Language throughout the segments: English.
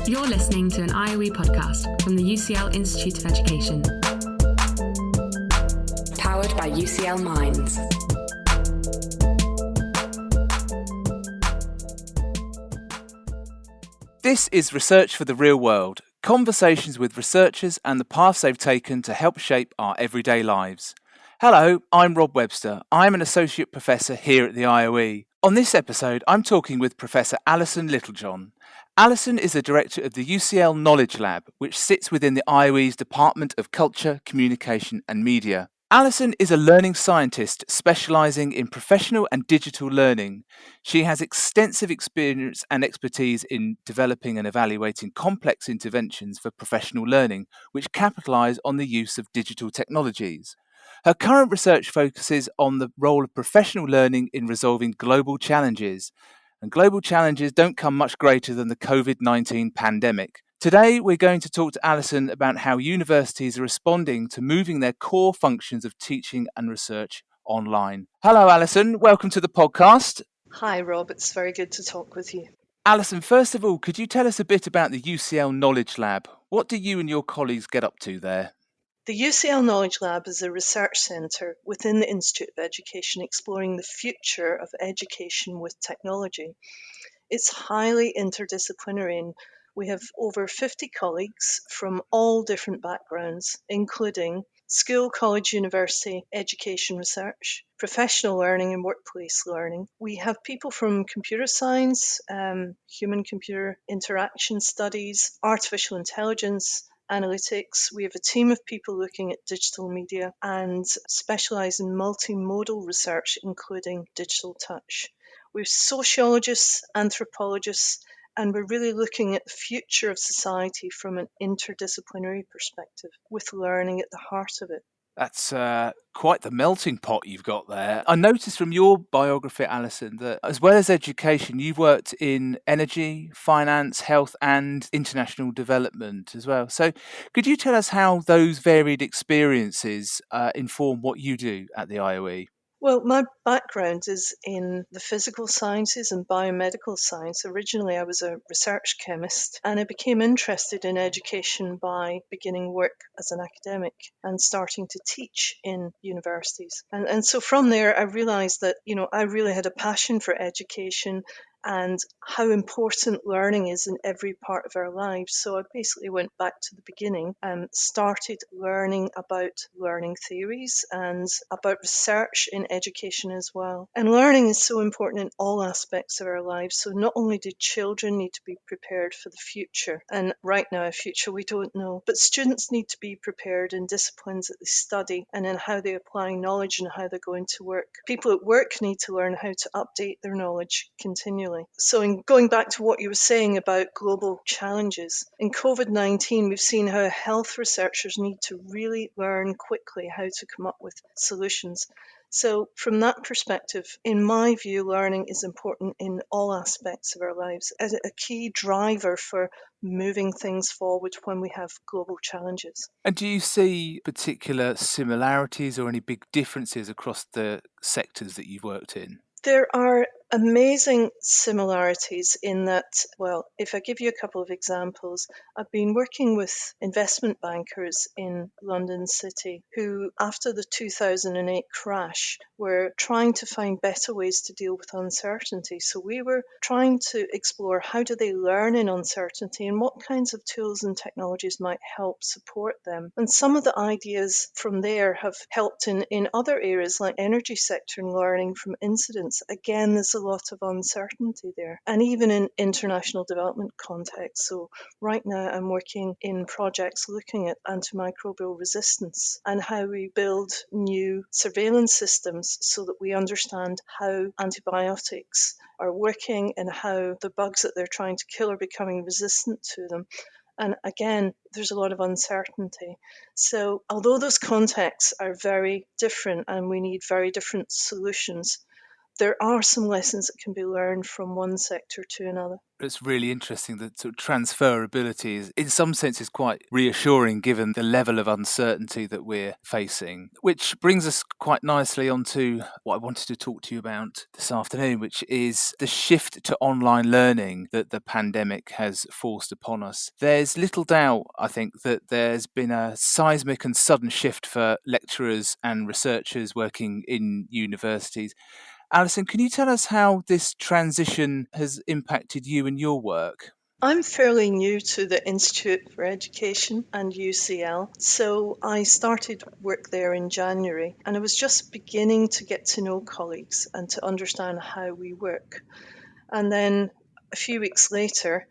You're listening to an IOE podcast from the UCL Institute of Education. Powered by UCL Minds. This is Research for the Real World, conversations with researchers and the paths they've taken to help shape our everyday lives. Hello, I'm Rob Webster. I'm an Associate Professor here at the IOE. On this episode, I'm talking with Professor Allison Littlejohn. Allison is the Director of the UCL Knowledge Lab, which sits within the IOE's Department of Culture, Communication and Media. Allison is a learning scientist specialising in professional and digital learning. She has extensive experience and expertise in developing and evaluating complex interventions for professional learning, which capitalise on the use of digital technologies. Her current research focuses on the role of professional learning in resolving global challenges. And global challenges don't come much greater than the COVID-19 pandemic. Today, we're going to talk to Allison about how universities are responding to moving their core functions of teaching and research online. Hello, Allison. Welcome to the podcast. Hi, Rob. It's very good to talk with you. Allison, first of all, could you tell us a bit about the UCL Knowledge Lab? What do you and your colleagues get up to there? The UCL Knowledge Lab is a research centre within the Institute of Education exploring the future of education with technology. It's highly interdisciplinary and we have over 50 colleagues from all different backgrounds, including school, college, university, education research, professional learning and workplace learning. We have people from computer science, human-computer interaction studies, artificial intelligence, analytics. We have a team of people looking at digital media and specialise in multimodal research, including digital touch. We're sociologists, anthropologists, and we're really looking at the future of society from an interdisciplinary perspective, with learning at the heart of it. That's quite the melting pot you've got there. I noticed from your biography, Allison, that as well as education, you've worked in energy, finance, health, and international development as well. So could you tell us how those varied experiences inform what you do at the IOE? Well, my background is in the physical sciences and biomedical science. Originally, I was a research chemist, and I became interested in education by beginning work as an academic and starting to teach in universities. And so from there, I realized that, I really had a passion for education and how important learning is in every part of our lives. So I basically went back to the beginning and started learning about learning theories and about research in education as well. And learning is so important in all aspects of our lives. So not only do children need to be prepared for the future, and right now a future we don't know, but students need to be prepared in disciplines that they study and in how they apply knowledge and how they're going to work. People at work need to learn how to update their knowledge continually. So in going back to what you were saying about global challenges, in COVID-19, we've seen how health researchers need to really learn quickly how to come up with solutions. So from that perspective, in my view, learning is important in all aspects of our lives as a key driver for moving things forward when we have global challenges. And do you see particular similarities or any big differences across the sectors that you've worked in? There are amazing similarities in that, well, if I give you a couple of examples, I've been working with investment bankers in London City who, after the 2008 crash, were trying to find better ways to deal with uncertainty. So we were trying to explore how do they learn in uncertainty and what kinds of tools and technologies might help support them. And some of the ideas from there have helped in other areas like energy sector and learning from incidents. Again, there's a lot of uncertainty there, and even in international development context. So right now I'm working in projects looking at antimicrobial resistance and how we build new surveillance systems so that we understand how antibiotics are working and how the bugs that they're trying to kill are becoming resistant to them. And again, there's a lot of uncertainty. So although those contexts are very different and we need very different solutions, there are some lessons that can be learned from one sector to another. It's really interesting that sort of transferability is, in some sense, is quite reassuring given the level of uncertainty that we're facing, which brings us quite nicely onto what I wanted to talk to you about this afternoon, which is the shift to online learning that the pandemic has forced upon us. There's little doubt, I think, that there's been a seismic and sudden shift for lecturers and researchers working in universities. Alison, can you tell us how this transition has impacted you and your work? I'm fairly new to the Institute for Education and UCL, so I started work there in January, and I was just beginning to get to know colleagues and to understand how we work. And then a few weeks later,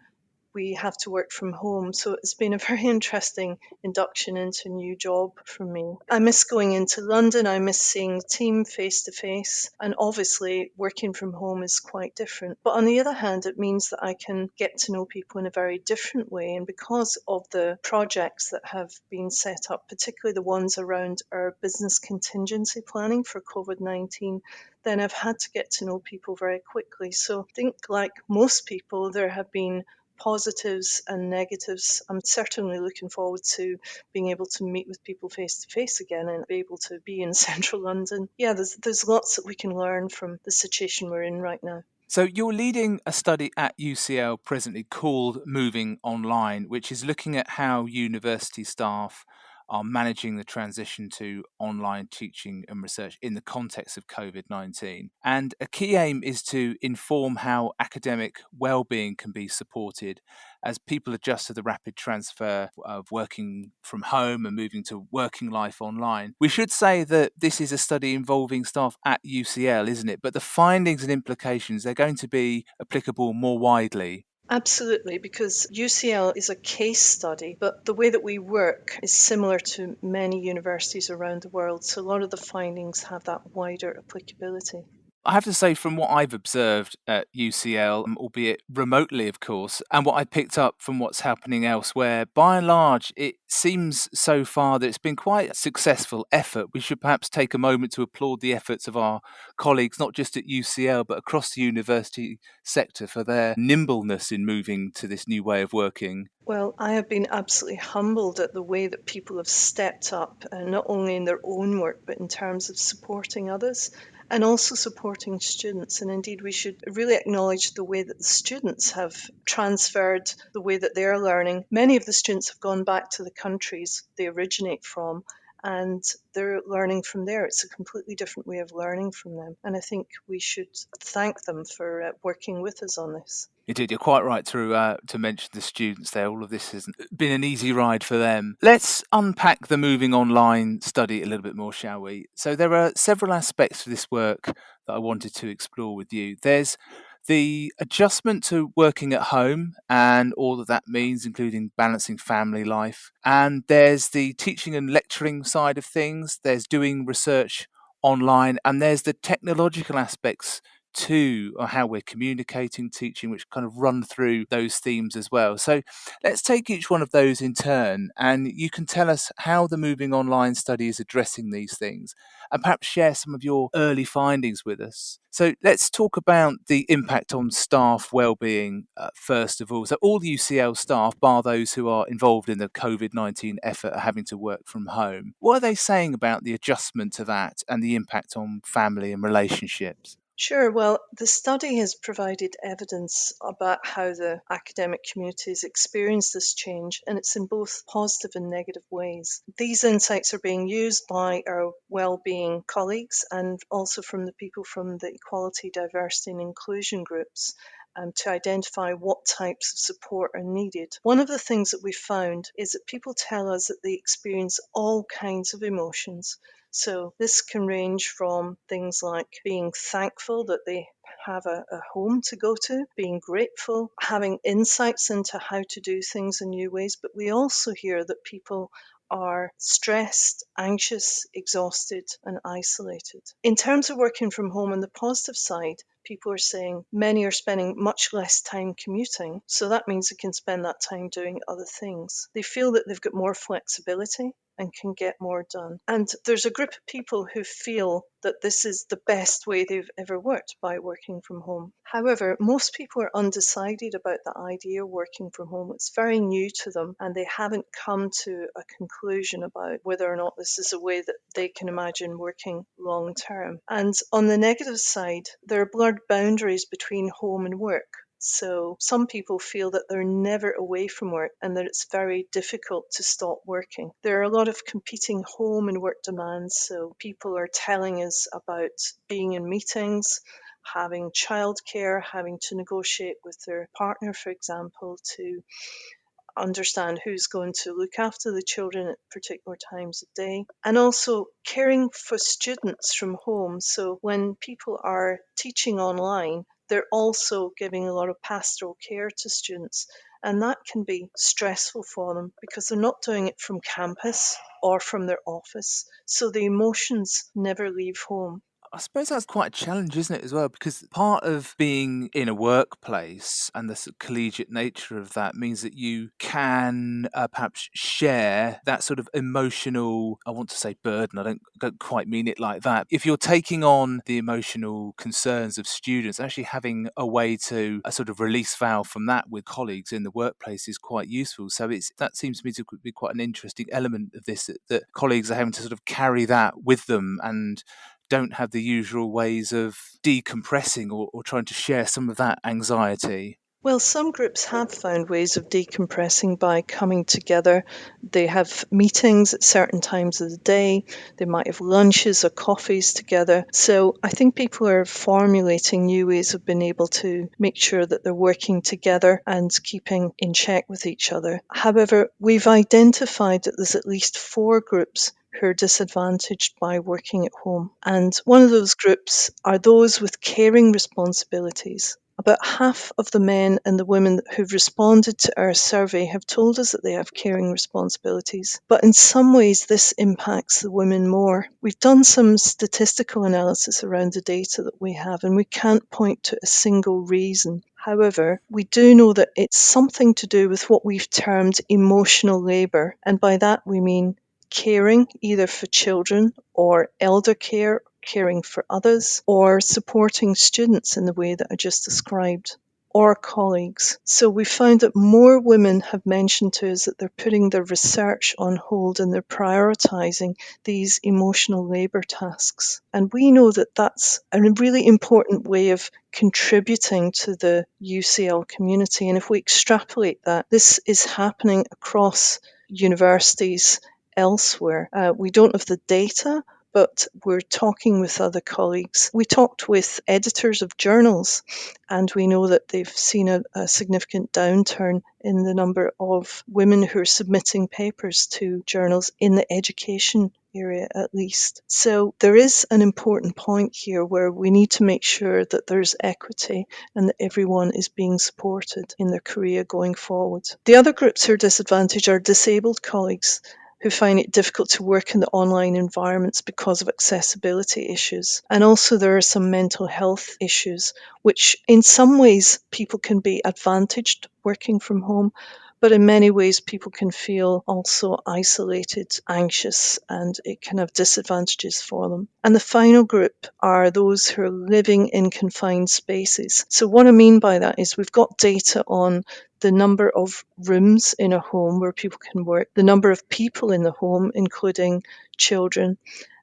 we have to work from home. So it's been a very interesting induction into a new job for me. I miss going into London. I miss seeing the team face to face. And obviously, working from home is quite different. But on the other hand, it means that I can get to know people in a very different way. And because of the projects that have been set up, particularly the ones around our business contingency planning for COVID-19, then I've had to get to know people very quickly. So I think, like most people, there have been positives and negatives. I'm certainly looking forward to being able to meet with people face to face again and be able to be in central London. Yeah, there's lots that we can learn from the situation we're in right now. So you're leading a study at UCL presently called Moving Online, which is looking at how university staff are managing the transition to online teaching and research in the context of COVID-19. And a key aim is to inform how academic well-being can be supported as people adjust to the rapid transfer of working from home and moving to working life online. We should say that this is a study involving staff at UCL, isn't it? But the findings and implications, they're going to be applicable more widely. Absolutely, because UCL is a case study, but the way that we work is similar to many universities around the world. So a lot of the findings have that wider applicability. I have to say, from what I've observed at UCL, albeit remotely, of course, and what I picked up from what's happening elsewhere, by and large, it seems so far that it's been quite a successful effort. We should perhaps take a moment to applaud the efforts of our colleagues, not just at UCL, but across the university sector for their nimbleness in moving to this new way of working. Well, I have been absolutely humbled at the way that people have stepped up, not only in their own work, but in terms of supporting others and also supporting students. And indeed, we should really acknowledge the way that the students have transferred the way that they're learning. Many of the students have gone back to the countries they originate from, and they're learning from there. It's a completely different way of learning from them. And I think we should thank them for working with us on this. Indeed, you're quite right to mention the students there. All of this has been an easy ride for them. Let's unpack the Moving Online study a little bit more, shall we? So there are several aspects to this work that I wanted to explore with you. There's the adjustment to working at home and all that means, including balancing family life. And there's the teaching and lecturing side of things. There's doing research online, and there's the technological aspects too, or how we're communicating, teaching, which kind of run through those themes as well. So let's take each one of those in turn, and you can tell us how the Moving Online study is addressing these things, and perhaps share some of your early findings with us. So let's talk about the impact on staff wellbeing first of all. So all the UCL staff, bar those who are involved in the COVID-19 effort, are having to work from home. What are they saying about the adjustment to that and the impact on family and relationships? Sure. Well, the study has provided evidence about how the academic community has experienced this change, and it's in both positive and negative ways. These insights are being used by our well-being colleagues and also from the people from the equality, diversity and inclusion groups to identify what types of support are needed. One of the things that we found is that people tell us that they experience all kinds of emotions. So this can range from things like being thankful that they have a home to go to, being grateful, having insights into how to do things in new ways. But we also hear that people are stressed, anxious, exhausted, and isolated. In terms of working from home, on the positive side, people are saying many are spending much less time commuting, so that means they can spend that time doing other things. They feel that they've got more flexibility and can get more done. And there's a group of people who feel that this is the best way they've ever worked, by working from home. However, most people are undecided about the idea of working from home. It's very new to them, and they haven't come to a conclusion about whether or not this is a way that they can imagine working long term. And on the negative side, there are blurred boundaries between home and work. So some people feel that they're never away from work and that it's very difficult to stop working. There are a lot of competing home and work demands. So people are telling us about being in meetings, having childcare, having to negotiate with their partner, for example, to understand who's going to look after the children at particular times of day, and also caring for students from home. So when people are teaching online, they're also giving a lot of pastoral care to students, and that can be stressful for them because they're not doing it from campus or from their office, so the emotions never leave home. I suppose that's quite a challenge, isn't it, as well? Because part of being in a workplace and the sort of collegiate nature of that means that you can perhaps share that sort of emotional, I want to say burden, I don't quite mean it like that. If you're taking on the emotional concerns of students, actually having a way to a sort of release valve from that with colleagues in the workplace is quite useful. So that seems to me to be quite an interesting element of this, that colleagues are having to sort of carry that with them and don't have the usual ways of decompressing or trying to share some of that anxiety. Well, some groups have found ways of decompressing by coming together. They have meetings at certain times of the day. They might have lunches or coffees together. So I think people are formulating new ways of being able to make sure that they're working together and keeping in check with each other. However, we've identified that there's at least 4 groups who are disadvantaged by working at home. And one of those groups are those with caring responsibilities. About half of the men and the women who've responded to our survey have told us that they have caring responsibilities, but in some ways this impacts the women more. We've done some statistical analysis around the data that we have, and we can't point to a single reason. However, we do know that it's something to do with what we've termed emotional labour, and by that we mean caring either for children or elder care, caring for others, or supporting students in the way that I just described, or colleagues. So we found that more women have mentioned to us that they're putting their research on hold and they're prioritising these emotional labour tasks. And we know that that's a really important way of contributing to the UCL community. And if we extrapolate that, this is happening across universities elsewhere. We don't have the data, but we're talking with other colleagues. We talked with editors of journals, and we know that they've seen a significant downturn in the number of women who are submitting papers to journals in the education area, at least. So there is an important point here where we need to make sure that there's equity and that everyone is being supported in their career going forward. The other groups who are disadvantaged are disabled colleagues who find it difficult to work in the online environments because of accessibility issues. And also there are some mental health issues, which in some ways people can be advantaged working from home, but in many ways people can feel also isolated, anxious, and it can have disadvantages for them. And the final group are those who are living in confined spaces. So what I mean by that is we've got data on the number of rooms in a home where people can work, the number of people in the home, including children,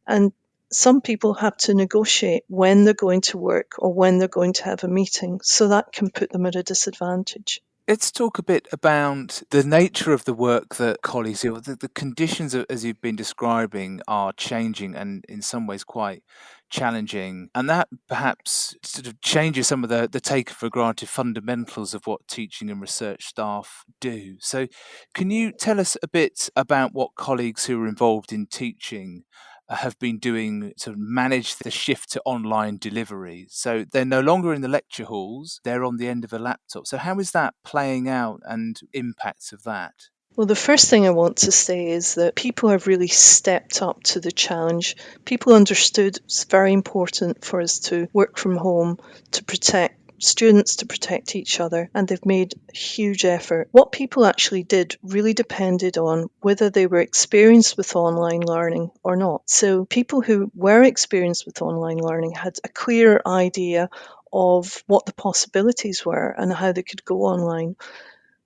and some people have to negotiate when they're going to work or when they're going to have a meeting, so that can put them at a disadvantage. Let's talk a bit about the nature of the work that colleagues do. The conditions, as you've been describing, are changing and in some ways quite challenging. And that perhaps sort of changes some of the taken for granted fundamentals of what teaching and research staff do. So can you tell us a bit about what colleagues who are involved in teaching have been doing to manage the shift to online delivery? So they're no longer in the lecture halls, they're on the end of a laptop. So how is that playing out and impacts of that? Well, the first thing I want to say is that people have really stepped up to the challenge. People understood it's very important for us to work from home to protect students to protect each other, and they've made a huge effort. What people actually did really depended on whether they were experienced with online learning or not. So people who were experienced with online learning had a clear idea of what the possibilities were and how they could go online.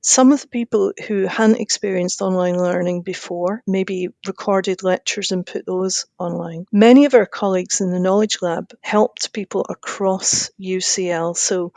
Some of the people who hadn't experienced online learning before maybe recorded lectures and put those online. Many of our colleagues in the Knowledge Lab helped people across UCL. So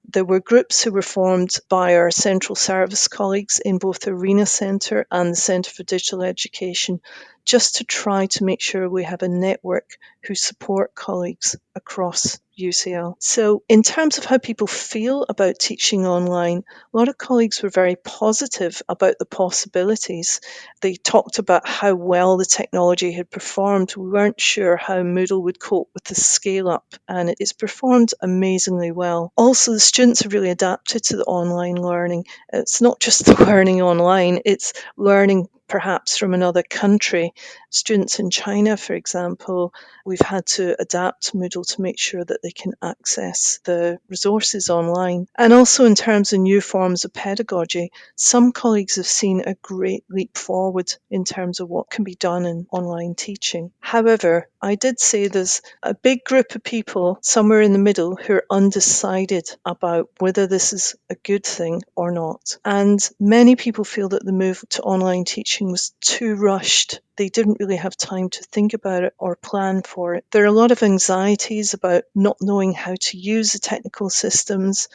there were groups who were formed by our central service colleagues in both the Arena Centre and the Centre for Digital Education, just to try to make sure we have a network who support colleagues across UCL. So in terms of how people feel about teaching online, a lot of colleagues were very positive about the possibilities. They talked about how well the technology had performed. We weren't sure how Moodle would cope with the scale up, and it's performed amazingly well. Also, the students have really adapted to the online learning. It's not just the learning online, it's learning perhaps from another country. Students in China, for example, we've had to adapt Moodle to make sure that they can access the resources online. And also in terms of new forms of pedagogy, some colleagues have seen a great leap forward in terms of what can be done in online teaching. However, I did say there's a big group of people somewhere in the middle who are undecided about whether this is a good thing or not. And many people feel that the move to online teaching was too rushed. They didn't really have time to think about it or plan for it. There are a lot of anxieties about not knowing how to use the technical systems,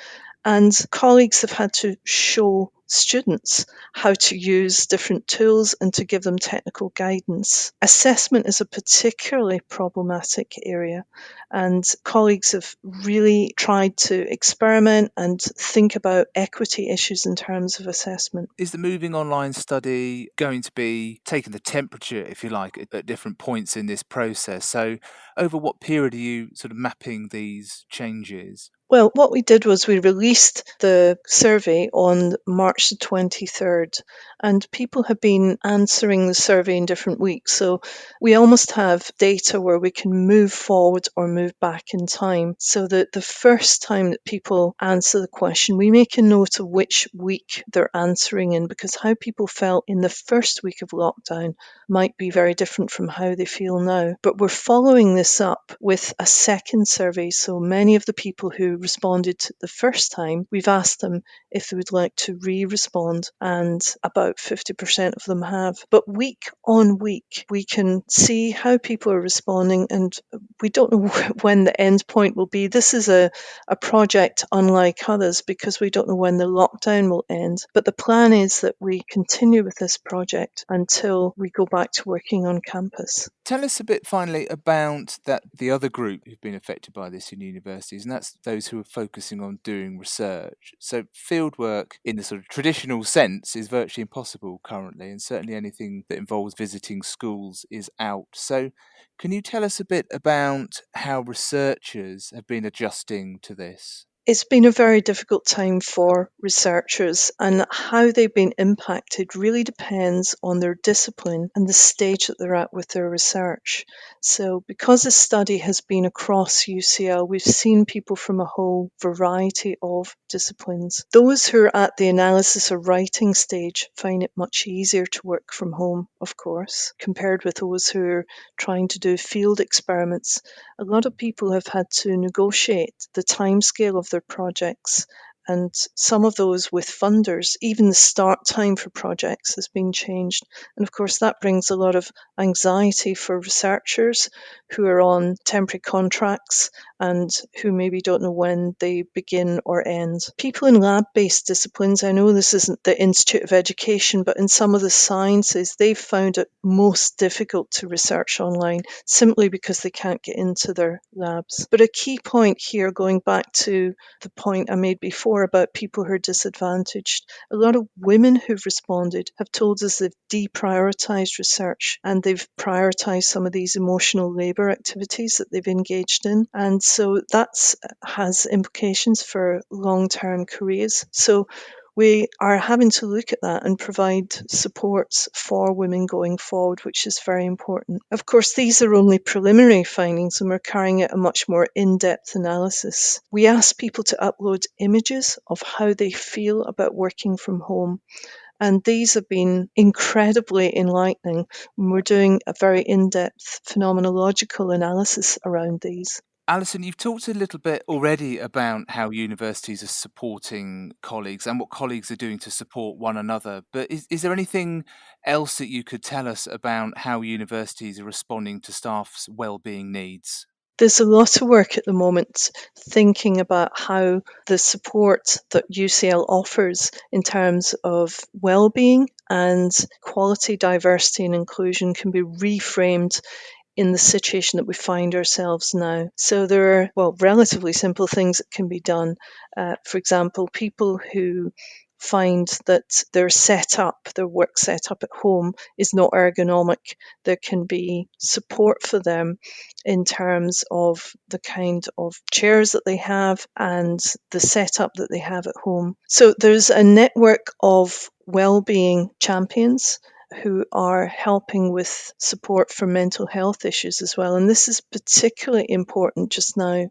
and colleagues have had to show students how to use different tools and to give them technical guidance. Assessment is a particularly problematic area, and colleagues have really tried to experiment and think about equity issues in terms of assessment. Is the Moving Online study going to be taking the temperature, if you like, at different points in this process? So over what period are you sort of mapping these changes? Well, what we did was we released the survey on March the 23rd, and people have been answering the survey in different weeks. So we almost have data where we can move forward or move back in time. So that the first time that people answer the question, we make a note of which week they're answering in, because how people felt in the first week of lockdown might be very different from how they feel now. But we're following this up with a second survey. So many of the people who responded the first time, we've asked them if they would like to re-respond, and about 50% of them have. But week on week, we can see how people are responding, and we don't know when the end point will be. This is a project unlike others because we don't know when the lockdown will end. But the plan is that we continue with this project until we go back to working on campus. Tell us a bit finally about the other group who've been affected by this in universities, and that's those who are focusing on doing research. So fieldwork in the sort of traditional sense is virtually impossible currently, and certainly anything that involves visiting schools is out. So can you tell us a bit about how researchers have been adjusting to this? It's been a very difficult time for researchers, and how they've been impacted really depends on their discipline and the stage that they're at with their research. So because this study has been across UCL, we've seen people from a whole variety of disciplines. Those who are at the analysis or writing stage find it much easier to work from home, of course, compared with those who are trying to do field experiments. A lot of people have had to negotiate the timescale of their projects, and some of those with funders, even the start time for projects has been changed. And of course, that brings a lot of anxiety for researchers who are on temporary contracts and who maybe don't know when they begin or end. People in lab-based disciplines, I know this isn't the Institute of Education, but in some of the sciences, they've found it most difficult to research online simply because they can't get into their labs. But a key point here, going back to the point I made before about people who are disadvantaged, a lot of women who've responded have told us they've deprioritized research and they've prioritized some of these emotional labor activities that they've engaged in. And so that has implications for long-term careers. So we are having to look at that and provide supports for women going forward, which is very important. Of course, these are only preliminary findings, and we're carrying out a much more in-depth analysis. We ask people to upload images of how they feel about working from home. And these have been incredibly enlightening. We're doing a very in-depth phenomenological analysis around these. Alison, you've talked a little bit already about how universities are supporting colleagues and what colleagues are doing to support one another. But is there anything else that you could tell us about how universities are responding to staff's wellbeing needs? There's a lot of work at the moment thinking about how the support that UCL offers in terms of well-being and quality, diversity and inclusion can be reframed in the situation that we find ourselves now. So there are, relatively simple things that can be done. For example, people who find that their work setup at home is not ergonomic, there can be support for them in terms of the kind of chairs that they have and the setup that they have at home. So there's a network of well-being champions who are helping with support for mental health issues as well. And this is particularly important just now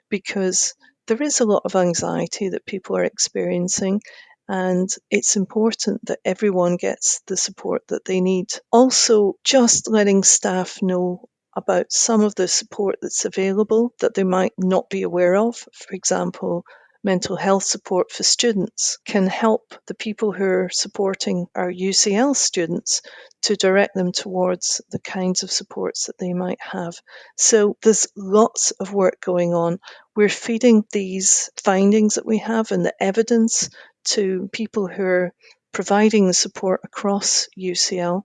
because there is a lot of anxiety that people are experiencing, and it's important that everyone gets the support that they need. Also, just letting staff know about some of the support that's available that they might not be aware of. For example, mental health support for students can help the people who are supporting our UCL students to direct them towards the kinds of supports that they might have. So there's lots of work going on. We're feeding these findings that we have and the evidence to people who are providing the support across UCL.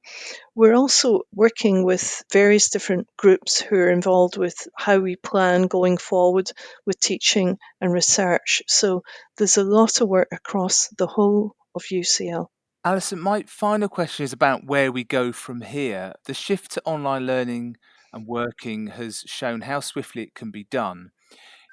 We're also working with various different groups who are involved with how we plan going forward with teaching and research. So there's a lot of work across the whole of UCL. Alison, my final question is about where we go from here. The shift to online learning and working has shown how swiftly it can be done.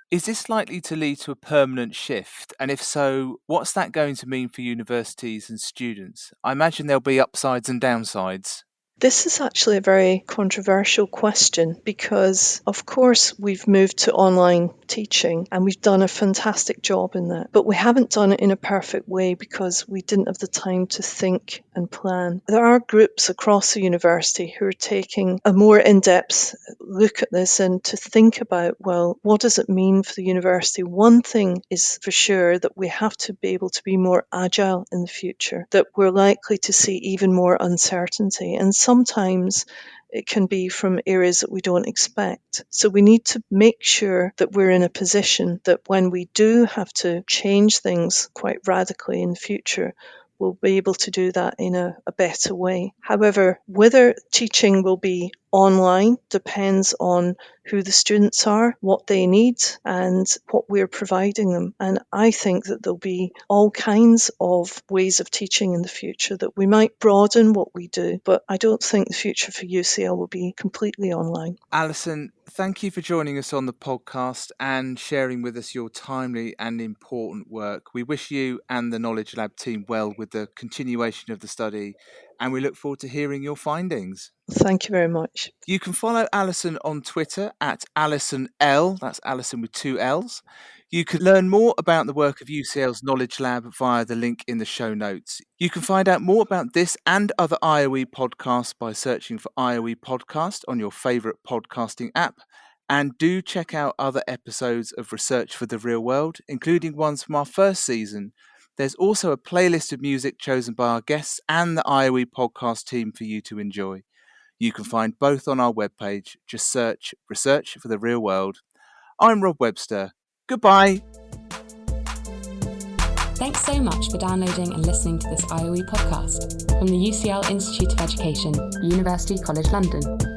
Is this likely to lead to a permanent shift? And if so, what's that going to mean for universities and students? I imagine there'll be upsides and downsides. This is actually a very controversial question because, of course, we've moved to online teaching and we've done a fantastic job in that. But we haven't done it in a perfect way because we didn't have the time to think and plan. There are groups across the university who are taking a more in-depth look at this and to think about, well, what does it mean for the university? One thing is for sure that we have to be able to be more agile in the future, that we're likely to see even more uncertainty. And sometimes it can be from areas that we don't expect. So we need to make sure that we're in a position that when we do have to change things quite radically in the future, we'll be able to do that in a better way. However, whether teaching will be online depends on who the students are, what they need, and what we're providing them. And I think that there'll be all kinds of ways of teaching in the future that we might broaden what we do, but I don't think the future for UCL will be completely online. Alison, thank you for joining us on the podcast and sharing with us your timely and important work. We wish you and the Knowledge Lab team well with the continuation of the study, and we look forward to hearing your findings. Thank you very much. You can follow Alison on Twitter at Allison L. That's Alison with 2 L's. You can learn more about the work of UCL's Knowledge Lab via the link in the show notes. You can find out more about this and other IOE podcasts by searching for IOE Podcast on your favourite podcasting app. And do check out other episodes of Research for the Real World, including ones from our first season. There's also a playlist of music chosen by our guests and the IOE podcast team for you to enjoy. You can find both on our webpage. Just search Research for the Real World. I'm Rob Webster. Goodbye. Thanks so much for downloading and listening to this IOE podcast from the UCL Institute of Education, University College London.